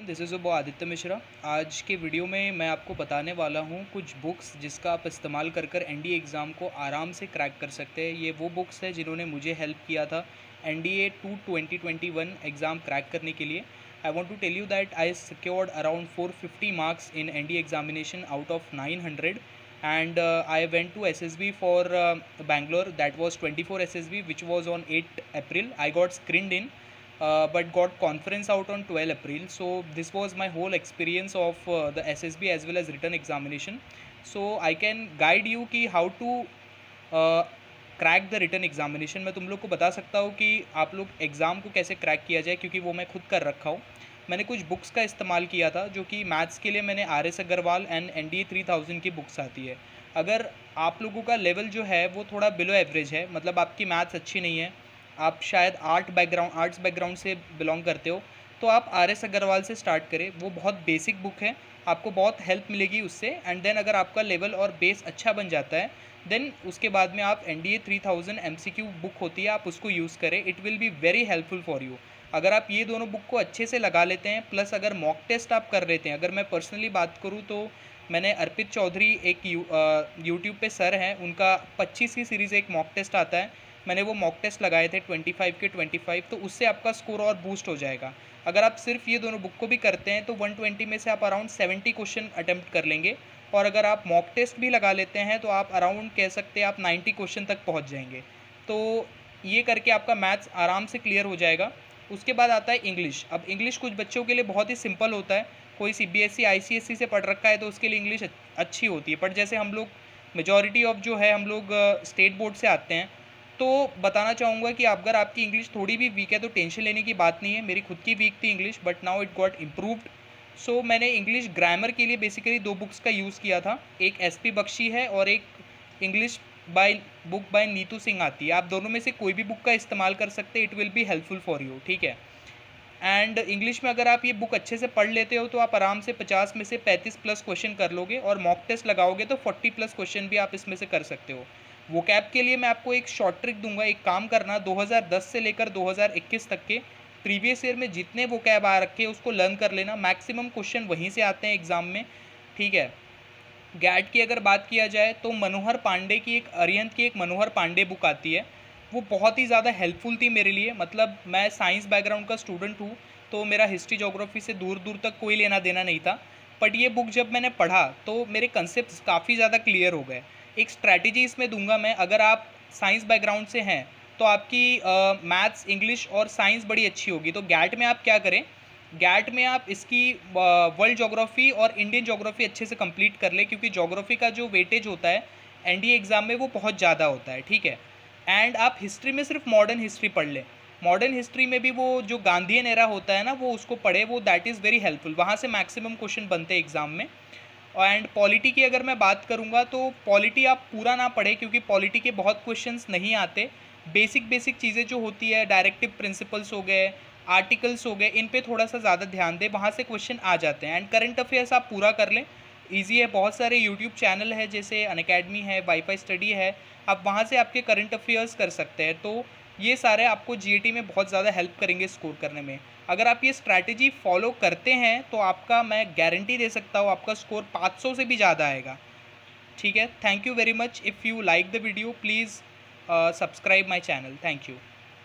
Everyone, this is Aditya Mishra. आज के video में मैं आपको बताने वाला हूँ कुछ बुक्स जिसका आप इस्तेमाल कर कर एनडीए एग्ज़ाम को आराम से क्रैक कर सकते हैं। ये वो बुक्स है जिन्होंने मुझे हेल्प किया था एनडीए 2021 एग्ज़ाम क्रैक करने के लिए। I want to tell you that I secured around 450 marks in NDA examination out of 900 and I went to SSB for Bangalore. That was 24 SSB, which was on 8 April. I got screened in, but got conference out on 12 April. So this was my whole experience of the SSB as well as written examination. So I can guide you कि how to crack the written examination. मैं तुम लोग को बता सकता हूँ कि आप लोग एग्ज़ाम को कैसे क्रैक किया जाए, क्योंकि वो मैं खुद कर रखा हूँ। मैंने कुछ बुक्स का इस्तेमाल किया था, जो कि मैथ्स के लिए मैंने R S Agarwal and NDA 3000 की बुक्स आती है। अगर आप लोगों का लेवल जो है वो थोड़ा बिलो एवरेज है, मतलब आपकी मैथ्स अच्छी नहीं है, आप शायद आर्ट्स बैकग्राउंड से बिलोंग करते हो, तो आप आर एस अग्रवाल से स्टार्ट करें। वो बहुत बेसिक बुक है, आपको बहुत हेल्प मिलेगी उससे। एंड देन अगर आपका लेवल और बेस अच्छा बन जाता है, देन उसके बाद में आप एनडीए 3000 एमसीक्यू बुक होती है, आप उसको यूज़ करें। It will be very helpful for you. अगर आप ये दोनों बुक को अच्छे से लगा लेते हैं, प्लस अगर मॉक टेस्ट आप कर लेते हैं। अगर मैं पर्सनली बात करूँ तो मैंने अर्पित चौधरी एक यूट्यूब पे सर हैं, उनका 25 की सीरीज़ एक मॉक टेस्ट आता है। मैंने वो मॉक टेस्ट लगाए थे 25 के 25, तो उससे आपका स्कोर और बूस्ट हो जाएगा। अगर आप सिर्फ ये दोनों बुक को भी करते हैं तो 120 में से आप अराउंड 70 क्वेश्चन अटैम्प्ट कर लेंगे। और अगर आप मॉक टेस्ट भी लगा लेते हैं तो आप अराउंड कह सकते हैं आप 90 क्वेश्चन तक पहुंच जाएंगे। तो ये करके आपका मैथ्स आराम से क्लियर हो जाएगा। उसके बाद आता है इंग्लिश। अब इंग्लिश कुछ बच्चों के लिए बहुत ही सिंपल होता है। कोई सीबीएसई आईसीएसई से पढ़ रखा है तो उसके लिए इंग्लिश अच्छी होती है, बट जैसे हम लोग मेजॉरिटी ऑफ जो है हम लोग स्टेट बोर्ड से आते हैं, तो बताना चाहूँगा कि अगर आपकी इंग्लिश थोड़ी भी वीक है तो टेंशन लेने की बात नहीं है। मेरी खुद की वीक थी English, but now it got improved. So मैंने इंग्लिश ग्रामर के लिए बेसिकली दो बुक्स का यूज़ किया था। एक एसपी बख्शी है और एक English book by Neetu Singh आती है। आप दोनों में से कोई भी बुक का इस्तेमाल कर सकते हैं, it will be helpful for you, ठीक है। एंड इंग्लिश में अगर आप ये बुक अच्छे से पढ़ लेते हो तो आप आराम से 50 में से 35 प्लस क्वेश्चन कर लोगे, और मॉक टेस्ट लगाओगे तो 40 प्लस क्वेश्चन भी आप इसमें से कर सकते हो। वोकैब के लिए मैं आपको एक शॉर्ट ट्रिक दूंगा। एक काम करना, 2010 से लेकर 2021 तक के प्रीवियस ईयर में जितने वोकैब आ रखे हैं उसको लर्न कर लेना। मैक्सिमम क्वेश्चन वहीं से आते हैं एग्ज़ाम में, ठीक है। गैट की अगर बात किया जाए तो मनोहर पांडे की एक अरिहंत की एक मनोहर पांडे बुक आती है, वो बहुत ही ज़्यादा हेल्पफुल थी मेरे लिए। मतलब मैं साइंस बैकग्राउंड का स्टूडेंट हूँ, तो मेरा हिस्ट्री जोग्राफी से दूर दूर तक कोई लेना देना नहीं था। बट ये बुक जब मैंने पढ़ा तो मेरे कंसेप्ट काफ़ी ज़्यादा क्लियर हो गए। एक स्ट्रैटेजी इसमें दूंगा मैं। अगर आप साइंस बैकग्राउंड से हैं तो आपकी मैथ्स, इंग्लिश और साइंस बड़ी अच्छी होगी। तो गैट में आप क्या करें, गैट में आप इसकी वर्ल्ड जोग्राफ़ी और इंडियन जोग्राफ़ी अच्छे से कंप्लीट कर ले, क्योंकि जोग्राफ़ी का जो वेटेज होता है एनडीए एग्ज़ाम में वो बहुत ज़्यादा होता है, ठीक है। एंड आप हिस्ट्री में सिर्फ मॉडर्न हिस्ट्री पढ़ लें। मॉडर्न हिस्ट्री में भी वो जो गांधीयन एरा होता है ना, वो उसको पढ़े, वो दैट इज़ वेरी हेल्पफुल। वहाँ से मैक्सिमम क्वेश्चन बनते हैं एग्ज़ाम में। एंड पॉलिटी की अगर मैं बात करूँगा तो पॉलिटी आप पूरा ना पढ़े, क्योंकि पॉलिटी के बहुत क्वेश्चंस नहीं आते। बेसिक बेसिक चीज़ें जो होती है, डायरेक्टिव प्रिंसिपल्स हो गए, आर्टिकल्स हो गए, इन पे थोड़ा सा ज़्यादा ध्यान दें, वहाँ से क्वेश्चन आ जाते हैं। एंड करंट अफेयर्स आप पूरा कर लें, ईजी है। बहुत सारे यूट्यूब चैनल है, जैसे अनअकैडमी है, वाईफाई स्टडी है, आप वहाँ से आपके करंट अफेयर्स कर सकते हैं। तो ये सारे आपको जीएटी में बहुत ज़्यादा हेल्प करेंगे स्कोर करने में। अगर आप ये स्ट्रैटेजी फॉलो करते हैं तो आपका, मैं गारंटी दे सकता हूँ, आपका स्कोर 500 से भी ज़्यादा आएगा, ठीक है। Thank you very much. If you like the video, please subscribe my channel. Thank you.